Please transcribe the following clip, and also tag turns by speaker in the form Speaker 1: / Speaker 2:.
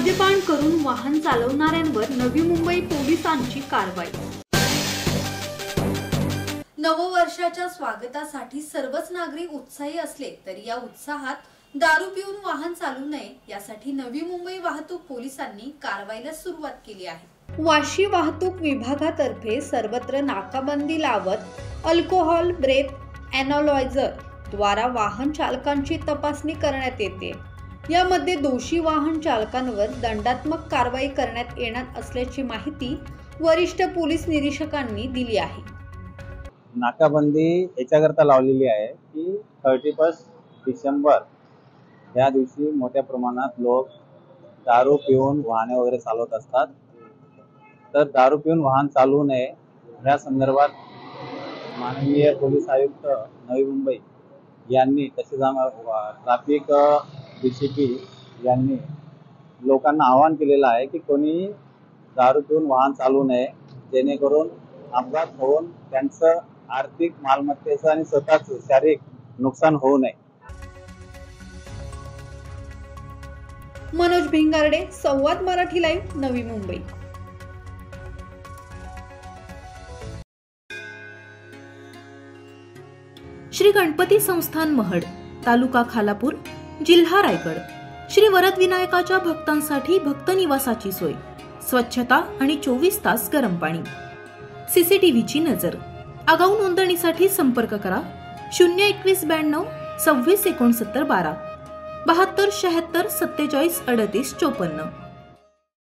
Speaker 1: मद्यपान करून वाहन चालवणाऱ्यांवर नवी मुंबई पोलिसांची कारवाई।
Speaker 2: नववर्षाच्या स्वागतासाठी सर्वच नागरिक उत्साही असले तरी या उत्साहात दारू पिऊन वाहन चालवू नये यासाठी नवी मुंबई वाहतूक पोलिसांनी कारवाईला सुरुवात केली आहे।
Speaker 1: वाशी वाहतूक विभागातर्फे सर्वत्र नाकाबंदी लावत अल्कोहोल ब्रेथ एनालायझर द्वारा वाहन चालकांची तपासणी करण्यात येते। यामध्ये दोषी वाहन चालकांवर दंडात्मक कारवाई करण्यात येणार असल्याची माहिती वरिष्ठ पोलीस निरीक्षकांनी दिली आहे।
Speaker 3: नाकाबंदी याच्याकरता लावलेली आहे की 31 डिसेंबर या दिवशी मोठ्या प्रमाणात लोक दारू पिऊन वाहने वगैरे चालवत असतात। तर दारू पिऊन वाहन चालवू नये या संदर्भात माननीय पोलीस आयुक्त नवी मुंबई यांनी तसेच ट्रॅफिक डीसीपी यांनी लोकांना आवाहन केलेलं आहे की कोणी दारू पिऊन वाहन चालवू नये, जेणेकरून अपघात होऊन त्यांचं आर्थिक मालमत्तेचं आणि स्वतःचं शारीरिक नुकसान होऊ नये।
Speaker 1: मनोज भिंगारडे, संवाद मराठी लाईव्ह, नवी मुंबई।
Speaker 4: श्री गणपती संस्थान महड, तालुका खालापूर, जिल्हा रायगड। श्री वरद विनायकाच्या भक्तांसाठी भक्त निवासाची सोय, स्वच्छता आणि 24 तास गरम पाणी, सीसीटीव्हीची नजर। आगाऊ नोंदणीसाठी संपर्क करा 02192 26 69 12 72 76 47 38 54।